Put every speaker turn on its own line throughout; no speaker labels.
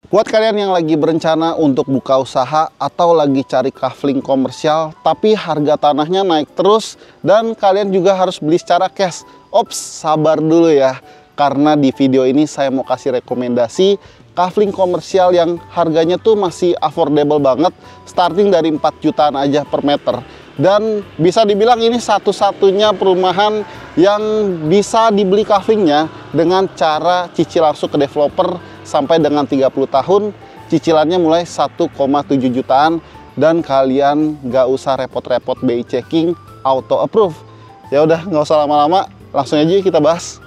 Buat kalian yang lagi berencana untuk buka usaha atau lagi cari kafling komersial tapi harga tanahnya naik terus dan kalian juga harus beli secara cash. Ops, sabar dulu ya. Karena di video ini saya mau kasih rekomendasi kafling komersial yang harganya tuh masih affordable banget, starting dari 4 jutaan aja per meter. Dan bisa dibilang ini satu-satunya perumahan yang bisa dibeli kaflingnya dengan cara cicil langsung ke developer sampai dengan 30 tahun, cicilannya mulai 1,7 jutaan dan kalian nggak usah repot-repot BI checking, auto approve. Ya udah, nggak usah lama-lama, langsung aja kita bahas.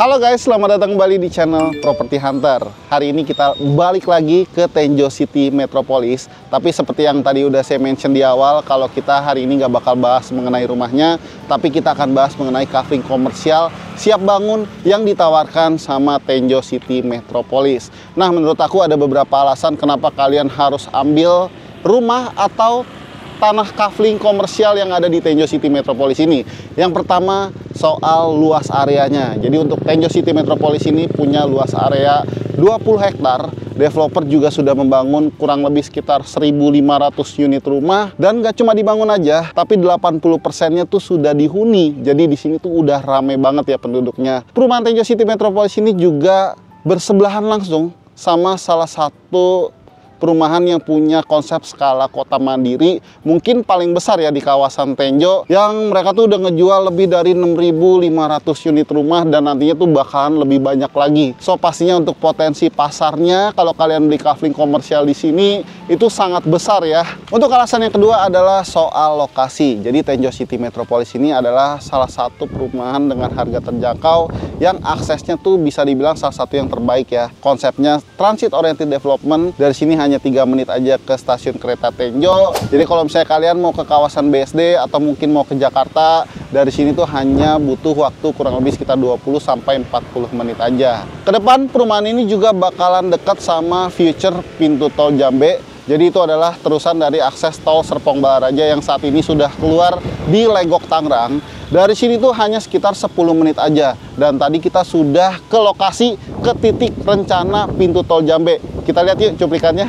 Halo guys, selamat datang kembali di channel Property Hunter. Hari ini kita balik lagi ke Tenjo City Metropolis. Tapi seperti yang tadi udah saya mention di awal, kalau kita hari ini nggak bakal bahas mengenai rumahnya, tapi kita akan bahas mengenai kafling komersial siap bangun yang ditawarkan sama Tenjo City Metropolis. Nah, menurut aku ada beberapa alasan kenapa kalian harus ambil rumah atau tanah kafling komersial yang ada di Tenjo City Metropolis ini. Yang pertama, soal luas areanya. Jadi untuk Tenjo City Metropolis ini punya luas area 20 hektar. Developer juga sudah membangun kurang lebih sekitar 1.500 unit rumah. Dan nggak cuma dibangun aja, tapi 80%-nya tuh sudah dihuni. Jadi di sini tuh udah rame banget ya penduduknya. Perumahan Tenjo City Metropolis ini juga bersebelahan langsung sama salah satu perumahan yang punya konsep skala kota mandiri mungkin paling besar ya di kawasan Tenjo, yang mereka tuh udah ngejual lebih dari 6.500 unit rumah dan nantinya tuh bakalan lebih banyak lagi. So pastinya untuk potensi pasarnya kalau kalian beli kafling komersial di sini itu sangat besar ya. Untuk alasan yang kedua adalah soal lokasi. Jadi Tenjo City Metropolis ini adalah salah satu perumahan dengan harga terjangkau yang aksesnya tuh bisa dibilang salah satu yang terbaik ya. Konsepnya transit oriented development. Dari sini hanya 3 menit aja ke stasiun kereta Tenjo. Jadi kalau misalnya kalian mau ke kawasan BSD atau mungkin mau ke Jakarta, dari sini tuh hanya butuh waktu kurang lebih sekitar 20 sampai 40 menit aja. Kedepan perumahan ini juga bakalan dekat sama future pintu tol Jambe. Jadi itu adalah terusan dari akses tol Serpong Balaraja yang saat ini sudah keluar di Legok Tangerang. Dari sini tuh hanya sekitar 10 menit aja. Dan tadi kita sudah ke lokasi, ke titik rencana pintu tol Jambe. Kita lihat yuk cuplikannya.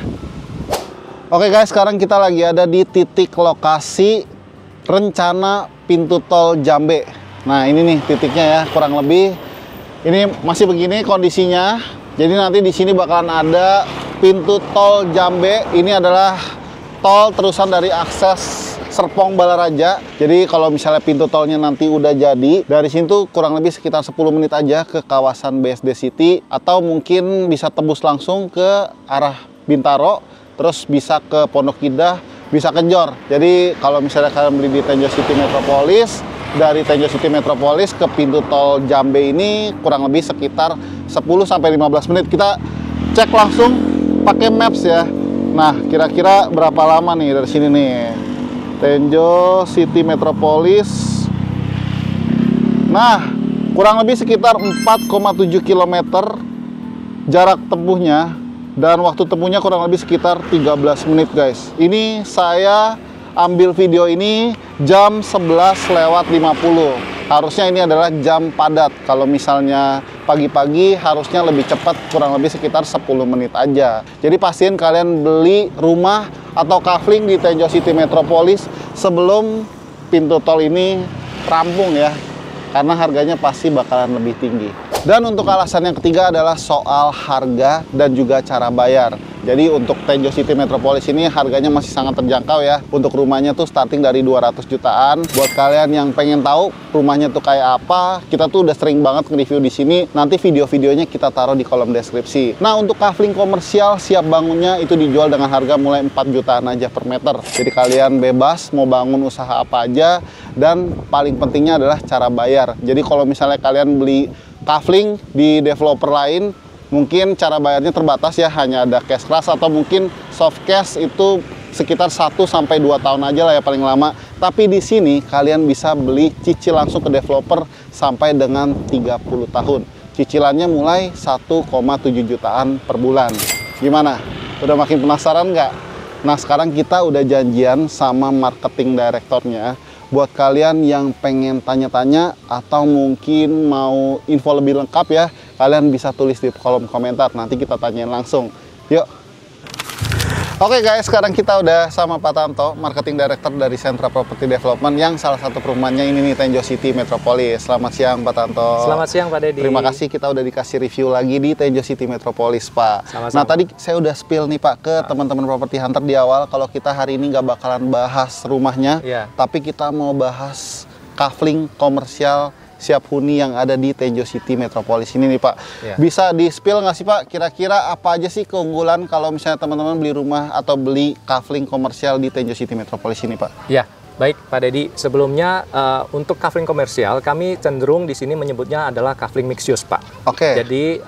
Oke guys, sekarang kita lagi ada di titik lokasi rencana pintu tol Jambe. Nah ini nih titiknya ya, kurang lebih. Ini masih begini kondisinya. Jadi nanti di sini bakalan ada pintu tol Jambe. Ini adalah tol terusan dari akses Serpong Balaraja. Jadi kalau misalnya pintu tolnya nanti udah jadi, dari sini tuh kurang lebih sekitar 10 menit aja ke kawasan BSD City, atau mungkin bisa tembus langsung ke arah Bintaro, terus bisa ke Pondok Indah, bisa ke Jor. Jadi kalau misalnya kalian beli di Tenjo City Metropolis, dari Tenjo City Metropolis ke pintu tol Jambe ini kurang lebih sekitar 10-15 menit. Kita cek langsung pakai maps ya. Nah, kira-kira berapa lama nih dari sini nih? Tenjo City Metropolis. Nah, kurang lebih sekitar 4,7 km jarak tempuhnya, dan waktu tempuhnya kurang lebih sekitar 13 menit guys. Ini saya ambil video ini jam 11:50. Harusnya ini adalah jam padat. Kalau misalnya pagi-pagi harusnya lebih cepat, kurang lebih sekitar 10 menit aja. Jadi pastiin kalian beli rumah atau kafling di Tenjo City Metropolis sebelum pintu tol ini rampung ya, karena harganya pasti bakalan lebih tinggi. Dan untuk alasan yang ketiga adalah soal harga dan juga cara bayar. Jadi untuk Tenjo City Metropolis ini harganya masih sangat terjangkau ya. Untuk rumahnya tuh starting dari 200 jutaan. Buat kalian yang pengen tahu rumahnya tuh kayak apa, kita tuh udah sering banget nge-review di sini. Nanti video-videonya kita taruh di kolom deskripsi. Nah, untuk kafling komersial siap bangunnya itu dijual dengan harga mulai 4 jutaan aja per meter. Jadi kalian bebas mau bangun usaha apa aja, dan paling pentingnya adalah cara bayar. Jadi kalau misalnya kalian beli kafling di developer lain, mungkin cara bayarnya terbatas ya, hanya ada cash keras atau mungkin soft cash itu sekitar 1-2 tahun aja lah ya paling lama. Tapi di sini kalian bisa beli cicil langsung ke developer sampai dengan 30 tahun. Cicilannya mulai 1,7 jutaan per bulan. Gimana? Udah makin penasaran nggak? Nah sekarang kita udah janjian sama marketing direktornya buat kalian yang pengen tanya-tanya atau mungkin mau info lebih lengkap ya, kalian bisa tulis di kolom komentar, nanti kita tanyain langsung. Yuk. Oke guys, sekarang kita udah sama Pak Tanto, Marketing Director dari Sentra Property Development yang salah satu perumahannya ini nih, Tenjo City Metropolis. Selamat siang Pak Tanto.
Selamat siang Pak Dedi.
Terima kasih, kita udah dikasih review lagi di Tenjo City Metropolis Pak.
Sama-sama.
Nah tadi saya udah spill nih Pak ke teman-teman Property Hunter di awal kalau kita hari ini nggak bakalan bahas rumahnya, tapi kita mau bahas kafling komersial siap huni yang ada di Tenjo City Metropolis ini nih Pak. Bisa di-spill nggak sih Pak, kira-kira apa aja sih keunggulan kalau misalnya teman-teman beli rumah atau beli kafling komersial di Tenjo City Metropolis ini Pak?
Ya, baik Pak Dedi. Sebelumnya untuk kafling komersial kami cenderung di sini menyebutnya adalah kafling mixed use Pak.
Oke.
Jadi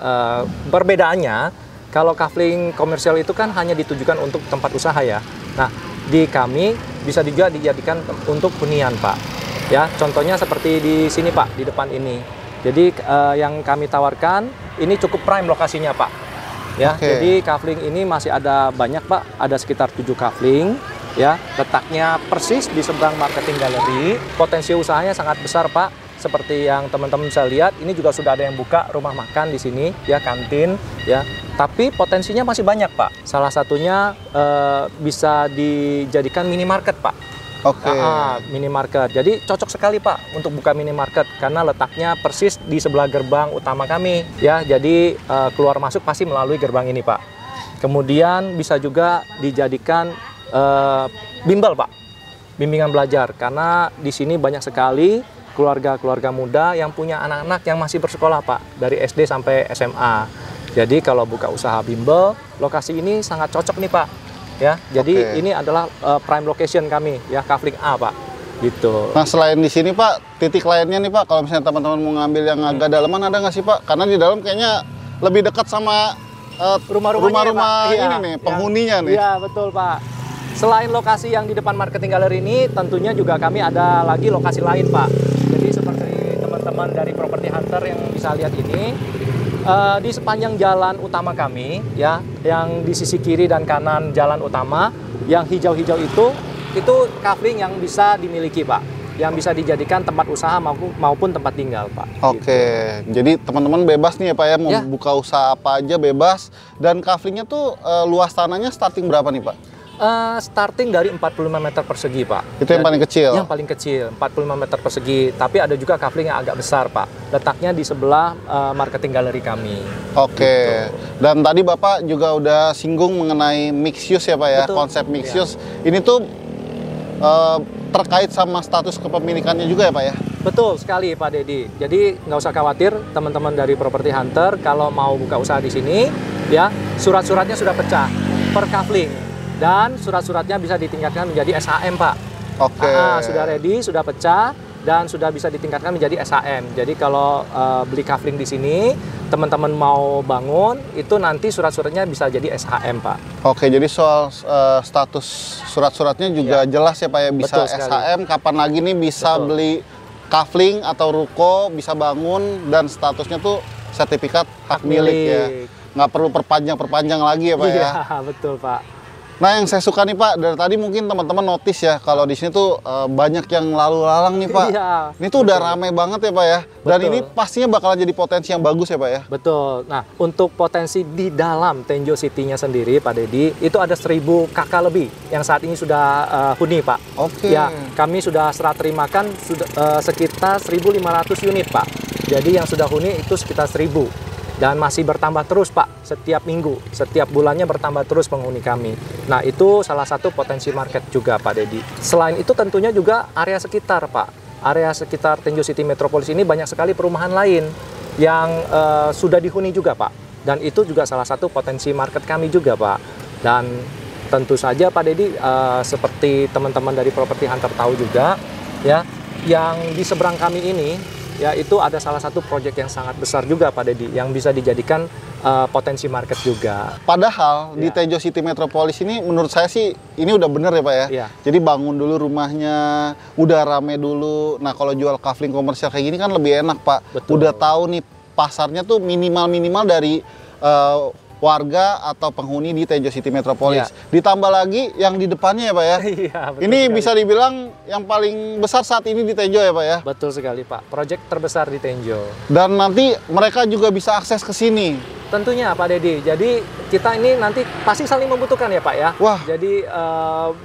perbedaannya kalau kafling komersial itu kan hanya ditujukan untuk tempat usaha ya. Nah, di kami bisa juga dijadikan untuk hunian Pak. Ya, contohnya seperti di sini Pak, di depan ini. Jadi yang kami tawarkan ini cukup prime lokasinya Pak. Ya, jadi kafling ini masih ada banyak Pak, ada sekitar 7 kafling. Ya, letaknya persis di seberang marketing gallery. Potensi usahanya sangat besar Pak. Seperti yang teman-teman bisa lihat, ini juga sudah ada yang buka rumah makan di sini, ya kantin, ya. Tapi potensinya masih banyak Pak. Salah satunya bisa dijadikan minimarket Pak. Minimarket. Jadi cocok sekali Pak untuk buka minimarket karena letaknya persis di sebelah gerbang utama kami ya. Jadi keluar masuk pasti melalui gerbang ini Pak. Kemudian bisa juga dijadikan bimbel Pak, bimbingan belajar karena di sini banyak sekali keluarga-keluarga muda yang punya anak-anak yang masih bersekolah Pak dari SD sampai SMA. Jadi kalau buka usaha bimbel, lokasi ini sangat cocok nih Pak. Ya, jadi ini adalah prime location kami ya, kafling A Pak, gitu.
Nah selain di sini Pak, titik lainnya nih Pak, kalau misalnya teman-teman mau ngambil yang agak dalaman ada nggak sih Pak? Karena di dalam kayaknya lebih dekat sama rumah-rumah ini nih, penghuninya nih.
Iya betul Pak. Selain lokasi yang di depan marketing gallery ini, tentunya juga kami ada lagi lokasi lain Pak. Jadi seperti teman-teman dari Property Hunter yang bisa lihat ini. Di sepanjang jalan utama kami ya, yang di sisi kiri dan kanan jalan utama yang hijau-hijau itu kafling yang bisa dimiliki Pak, yang bisa dijadikan tempat usaha maupun tempat tinggal Pak.
Oke, jadi teman-teman bebas nih ya Pak ya, mau buka usaha apa aja bebas. Dan kaflingnya tuh luas tanahnya starting berapa nih Pak?
Starting dari 45 meter persegi Pak.
Itu yang paling kecil?
Yang paling kecil, 45 meter persegi. Tapi ada juga kafling yang agak besar Pak. Letaknya di sebelah marketing galeri kami.
Oke. Gitu. Dan tadi Bapak juga udah singgung mengenai mixed use ya Pak ya. Betul. Konsep mixed use. Ini tuh terkait sama status kepemilikannya juga ya Pak ya?
Betul sekali Pak Dedi. Jadi nggak usah khawatir teman-teman dari Property Hunter kalau mau buka usaha di sini ya, surat-suratnya sudah pecah per kafling. Dan surat-suratnya bisa ditingkatkan menjadi SHM Pak. Sudah ready, sudah pecah dan sudah bisa ditingkatkan menjadi SHM. Jadi kalau beli kafling di sini, teman-teman mau bangun itu nanti surat-suratnya bisa jadi SHM Pak.
Oke, jadi soal status surat-suratnya juga jelas ya Pak ya, bisa SHM, kapan lagi nih bisa beli kafling atau ruko, bisa bangun dan statusnya tuh sertifikat hak milik ya. Nggak perlu perpanjang lagi ya Pak ya.
Iya, betul Pak.
Nah yang saya suka nih Pak, dari tadi mungkin teman-teman notice ya kalau di sini tuh banyak yang lalu lalang nih Pak. Ini tuh udah ramai banget ya Pak ya. Dan ini pastinya bakal jadi potensi yang bagus ya Pak ya.
Betul. Nah untuk potensi di dalam Tenjo City-nya sendiri Pak Dedi, itu ada 1000 KK lebih yang saat ini sudah huni Pak. Ya, kami sudah serah terimakan sekitar 1.500 unit Pak. Jadi yang sudah huni itu sekitar 1.000. Dan masih bertambah terus Pak, setiap minggu, setiap bulannya bertambah terus penghuni kami. Nah itu salah satu potensi market juga Pak Dedi. Selain itu tentunya juga area sekitar Pak. Area sekitar Tenjo City Metropolis ini banyak sekali perumahan lain yang sudah dihuni juga Pak. Dan itu juga salah satu potensi market kami juga Pak. Dan tentu saja Pak Dedi, seperti teman-teman dari Property Hunter tahu juga ya, yang di seberang kami ini ya itu ada salah satu proyek yang sangat besar juga Pak Dedi yang bisa dijadikan potensi market juga.
Padahal di Tenjo City Metropolis ini menurut saya sih ini udah bener ya Pak ya. Jadi bangun dulu rumahnya, udah rame dulu. Nah kalau jual kafling komersial kayak gini kan lebih enak Pak. Udah tahu nih pasarnya tuh minimal dari warga atau penghuni di Tenjo City Metropolis.
Ya.
Ditambah lagi yang di depannya ya Pak ya.
Iya, betul
Ini
sekali.
bisa dibilang yang paling besar saat ini di Tenjo ya Pak ya.
Betul sekali Pak, proyek terbesar di Tenjo.
Dan nanti mereka juga bisa akses ke sini.
Tentunya Pak Dedi. Jadi kita ini nanti pasti saling membutuhkan ya Pak ya.
Wah.
Jadi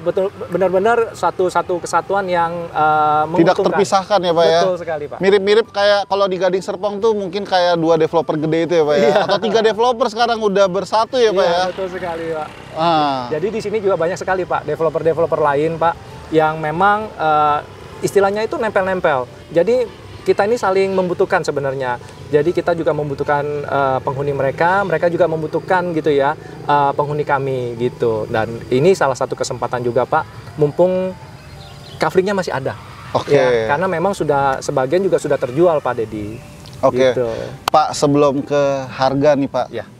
betul benar-benar satu kesatuan yang
Tidak
menguntungkan.
terpisahkan ya Pak ya.
Betul sekali Pak.
Mirip-mirip kayak kalau di Gading Serpong tuh mungkin kayak 2 developer gede itu ya Pak ya.
Iya.
Atau 3 developer sekarang udah bersatu ya Pak
Iya,
ya.
betul sekali Pak.
Ah.
Jadi di sini juga banyak sekali Pak developer-developer lain Pak yang memang istilahnya itu nempel-nempel. Jadi kita ini saling membutuhkan sebenarnya. Jadi kita juga membutuhkan penghuni mereka juga membutuhkan gitu ya penghuni kami gitu. Dan ini salah satu kesempatan juga Pak, mumpung kaflingnya masih ada.
Oke.
Ya, karena memang sebagian juga sudah terjual Pak Dedi.
Oke.
Gitu.
Pak, sebelum ke harga nih Pak.
Ya.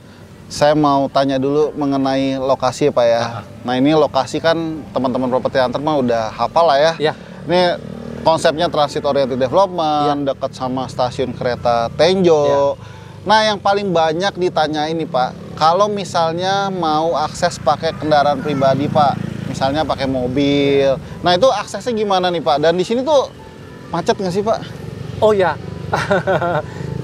Saya mau tanya dulu mengenai lokasi ya Pak ya. Nah ini lokasi kan teman-teman Properti Hunter mah udah hafal lah ya.
Ya.
Ini konsepnya transit oriented development, dekat sama stasiun kereta Tenjo. Nah yang paling banyak ditanyain nih Pak, kalau misalnya mau akses pakai kendaraan pribadi Pak, misalnya pakai mobil. Nah itu aksesnya gimana nih Pak? Dan di sini tuh macet nggak sih Pak?
Oh ya.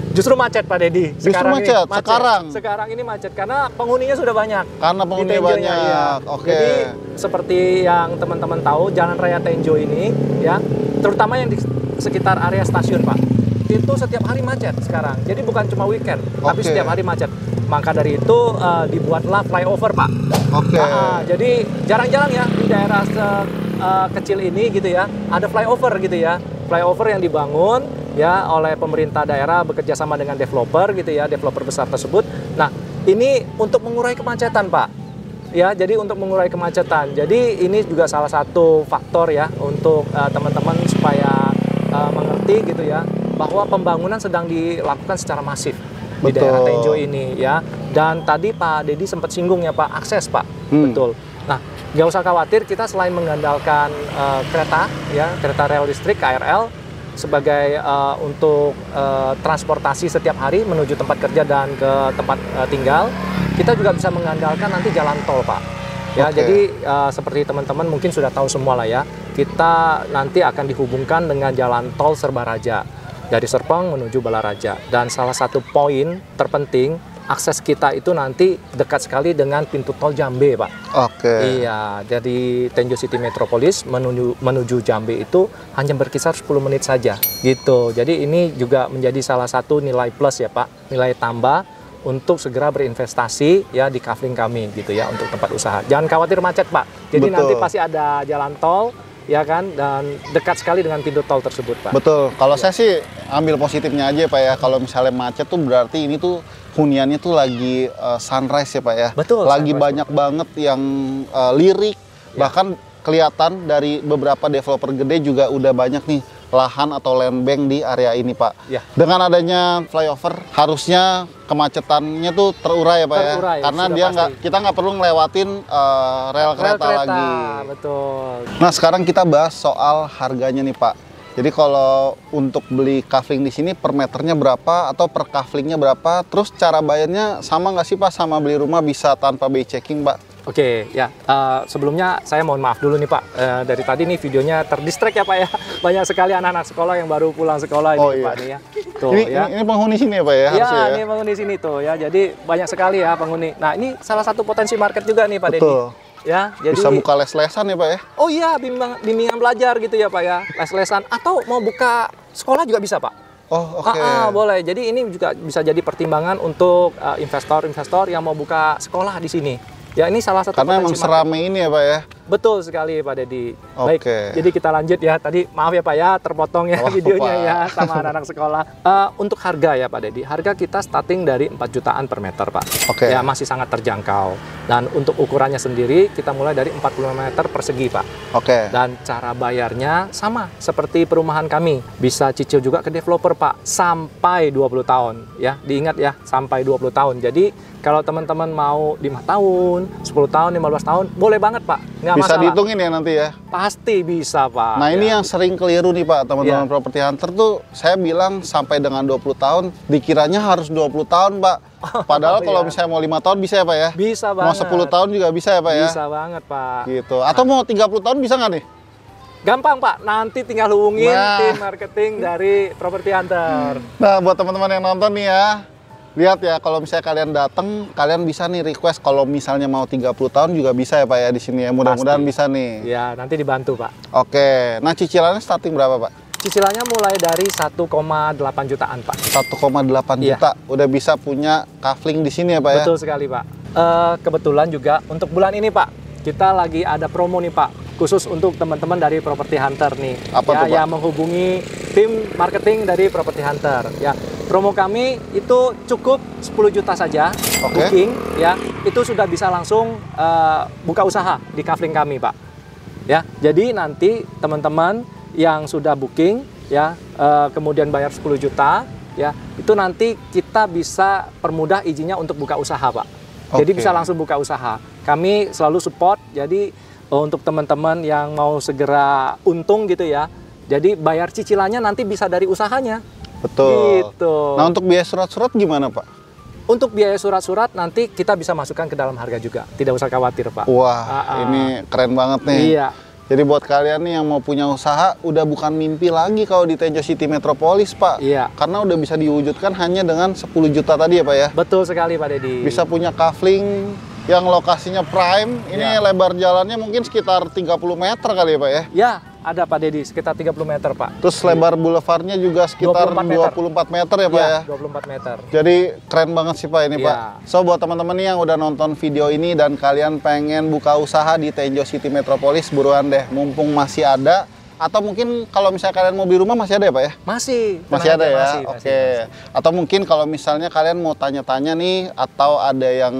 Justru macet Pak Dedi.
Justru macet, sekarang?
Sekarang ini macet karena penghuninya sudah banyak.
Karena
Di
penghuninya
Tenjonya,
banyak.
iya.
Oke.
Jadi seperti yang teman-teman tahu, Jalan Raya Tenjo ini ya, terutama yang di sekitar area stasiun Pak, itu setiap hari macet sekarang. Jadi bukan cuma weekend, tapi
Oke.
setiap hari macet. Maka dari itu dibuatlah flyover Pak.
Oke.
Jadi jarang-jarang ya di daerah kecil ini gitu ya, ada flyover gitu ya. Flyover yang dibangun ya oleh pemerintah daerah bekerja sama dengan developer gitu ya, developer besar tersebut. Nah, ini untuk mengurai kemacetan, Pak. Ya, jadi untuk mengurai kemacetan. Jadi ini juga salah satu faktor ya untuk teman-teman supaya mengerti gitu ya bahwa pembangunan sedang dilakukan secara masif di
Betul.
daerah Tenjo ini ya. Dan tadi Pak Dedi sempat singgung ya Pak, akses Pak. Betul. Nah, nggak usah khawatir, kita selain mengandalkan kereta ya, kereta rel listrik KRL sebagai untuk transportasi setiap hari menuju tempat kerja dan ke tempat tinggal, kita juga bisa mengandalkan nanti jalan tol Pak. Ya,
Oke.
jadi seperti teman-teman mungkin sudah tahu semua lah ya, kita nanti akan dihubungkan dengan jalan tol Serbaraja dari Serpong menuju Balaraja. Dan salah satu poin terpenting, akses kita itu nanti dekat sekali dengan pintu tol Jambe, Pak.
Oke.
Iya, dari Tenjo City Metropolis menuju Jambe itu hanya berkisar 10 menit saja, gitu. Jadi ini juga menjadi salah satu nilai plus ya, Pak, nilai tambah untuk segera berinvestasi ya di kafling kami, gitu ya, untuk tempat usaha. Jangan khawatir macet, Pak. Jadi
Betul.
nanti pasti ada jalan tol, ya kan, dan dekat sekali dengan pintu tol tersebut, Pak.
Betul. Kalau saya sih ambil positifnya aja Pak ya. Kalau misalnya macet tuh berarti ini tuh huniannya tuh lagi sunrise ya Pak ya.
Betul,
Lagi
sunrise,
banyak banget yang lirik.
Ya.
Bahkan kelihatan dari beberapa developer gede juga udah banyak nih lahan atau land bank di area ini Pak.
Ya.
Dengan adanya flyover harusnya kemacetannya tuh terurai ya Pak
Terurai,
ya. Karena
sudah
dia
pasti.
kita nggak perlu ngelewatin rel kereta lagi.
Betul.
Nah, sekarang kita bahas soal harganya nih, Pak. Jadi kalau untuk beli kafling di sini per meternya berapa atau per kaflingnya berapa? Terus cara bayarnya sama nggak sih, Pak, sama beli rumah bisa tanpa BI checking, Pak?
Oke, ya. Sebelumnya saya mohon maaf dulu nih Pak. Dari tadi nih videonya terdistract ya Pak ya. Banyak sekali anak-anak sekolah yang baru pulang sekolah ini
Oh, iya.
Pak nih ya. Tuh
Ini,
ya.
ini penghuni sini ya, Pak ya? Harusnya
Ya, ini penghuni sini tuh ya. Jadi banyak sekali ya penghuni. Nah, ini salah satu potensi market juga nih Pak Dedi.
Betul.
Ya, jadi
Bisa buka les-lesan ya, Pak ya?
oh iya, bimbingan belajar gitu ya Pak ya. Les-lesan atau mau buka sekolah juga bisa Pak.
Oh, oke.
Boleh. Jadi ini juga bisa jadi pertimbangan untuk investor-investor yang mau buka sekolah di sini. Ya, ini salah satu
Karena emang
potensi market.
serame ini ya, Pak ya?
Betul sekali Pak Dedi. Baik,
Oke.
jadi kita lanjut ya. Tadi maaf ya Pak ya, terpotong ya
Oh,
videonya
Pak.
ya sama anak-anak sekolah. Untuk harga ya Pak Dedi, harga kita starting dari 4 jutaan per meter Pak.
Oke.
Ya, masih sangat terjangkau. Dan untuk ukurannya sendiri kita mulai dari 45 meter persegi Pak.
Oke.
Dan cara bayarnya sama seperti perumahan kami. Bisa cicil juga ke developer Pak, sampai 20 tahun. Ya, diingat ya, sampai 20 tahun. Jadi kalau teman-teman mau 5 tahun, 10 tahun, 15 tahun, boleh banget Pak. Nggak
Bisa
masalah.
dihitungin ya nanti ya?
Pasti bisa, Pak.
Nah ini
Ya.
yang sering keliru nih Pak, teman-teman Property Hunter tuh, saya bilang sampai dengan 20 tahun, dikiranya harus 20 tahun Pak. Padahal kalau misalnya mau 5 tahun bisa ya Pak ya?
Bisa
Mau
banget.
10 tahun juga bisa ya Pak ya?
Bisa banget, Pak.
Gitu. Atau mau 30 tahun bisa nggak nih?
Gampang, Pak. Nanti tinggal hubungin
Nah.
tim marketing dari Property Hunter.
Nah buat teman-teman yang nonton nih ya, lihat ya kalau misalnya kalian datang, kalian bisa nih request kalau misalnya mau 30 tahun juga bisa ya Pak ya di sini ya. Mudah-mudahan
Pasti.
bisa nih.
Ya, nanti dibantu, Pak.
Oke. Nah cicilannya starting berapa Pak?
Cicilannya mulai dari 1,8 jutaan, Pak.
1,8
Iya.
juta. Udah bisa punya kafling di sini ya Pak ya?
Betul sekali, Pak. Kebetulan juga untuk bulan ini, Pak, kita lagi ada promo nih, Pak. Khusus untuk teman-teman dari Property Hunter nih.
Apa
ya,
tuh, Pak?
yang menghubungi tim marketing dari Property Hunter. Ya, promo kami itu cukup 10 juta saja
Oke.
booking, ya. Itu sudah bisa langsung buka usaha di kafling kami, Pak. Ya, jadi nanti teman-teman yang sudah booking, ya, kemudian bayar 10 juta, ya, itu nanti kita bisa permudah izinnya untuk buka usaha, Pak. Jadi
Oke.
bisa langsung buka usaha. Kami selalu support, jadi untuk teman-teman yang mau segera untung gitu ya, jadi bayar cicilannya nanti bisa dari usahanya.
Betul.
Gitu.
Nah untuk biaya surat-surat gimana Pak?
Untuk biaya surat-surat nanti kita bisa masukkan ke dalam harga juga, tidak usah khawatir, Pak.
Wah ini keren banget nih.
Iya.
Jadi buat kalian nih yang mau punya usaha, udah bukan mimpi lagi kalau di Tenjo City Metropolis Pak.
Iya.
Karena udah bisa diwujudkan hanya dengan 10 juta tadi ya Pak ya.
Betul sekali, Pak Dedi.
Bisa punya kafling yang lokasinya prime. Ini
Ya.
lebar jalannya mungkin sekitar 30 meter kali ya Pak ya.
Ya, ada Pak Dedi, sekitar 30 meter, Pak.
Terus lebar boulevardnya juga sekitar
24 meter.
24 meter ya Pak ya.
24 meter.
Jadi keren banget sih Pak ini
Iya.
Pak. So buat teman-teman nih yang udah nonton video ini dan kalian pengen buka usaha di Tenjo City Metropolis, buruan deh, mumpung masih ada. Atau mungkin kalau misalnya kalian mau beli rumah masih ada ya Pak ya?
Masih.
Masih
tenang
ada
aja,
ya?
masih,
Oke.
masih.
Atau mungkin kalau misalnya kalian mau tanya-tanya nih, atau ada yang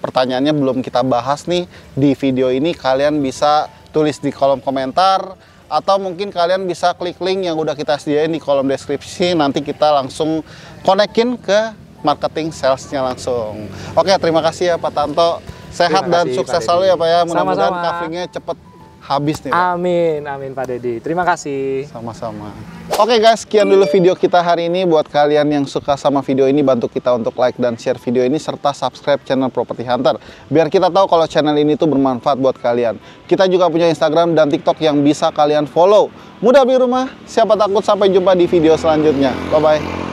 pertanyaannya belum kita bahas nih di video ini, kalian bisa tulis di kolom komentar. Atau mungkin kalian bisa klik link yang udah kita sediain di kolom deskripsi, nanti kita langsung konekin ke marketing salesnya langsung. Oke, terima kasih ya Pak Tanto. Sehat
Terima
dan
kasih,
sukses
Pak
selalu
Dedi.
ya Pak ya. Mudah-mudahan
Sama-sama.
kaflingnya cepet habis nih Pak.
Amin, amin Pak Dedi. Terima kasih.
Sama-sama. Oke guys, sekian dulu video kita hari ini. Buat kalian yang suka sama video ini, bantu kita untuk like dan share video ini, serta subscribe channel Property Hunter. Biar kita tahu kalau channel ini tuh bermanfaat buat kalian. Kita juga punya Instagram dan TikTok yang bisa kalian follow. Mudah beli rumah, siapa takut. Sampai jumpa di video selanjutnya. Bye-bye.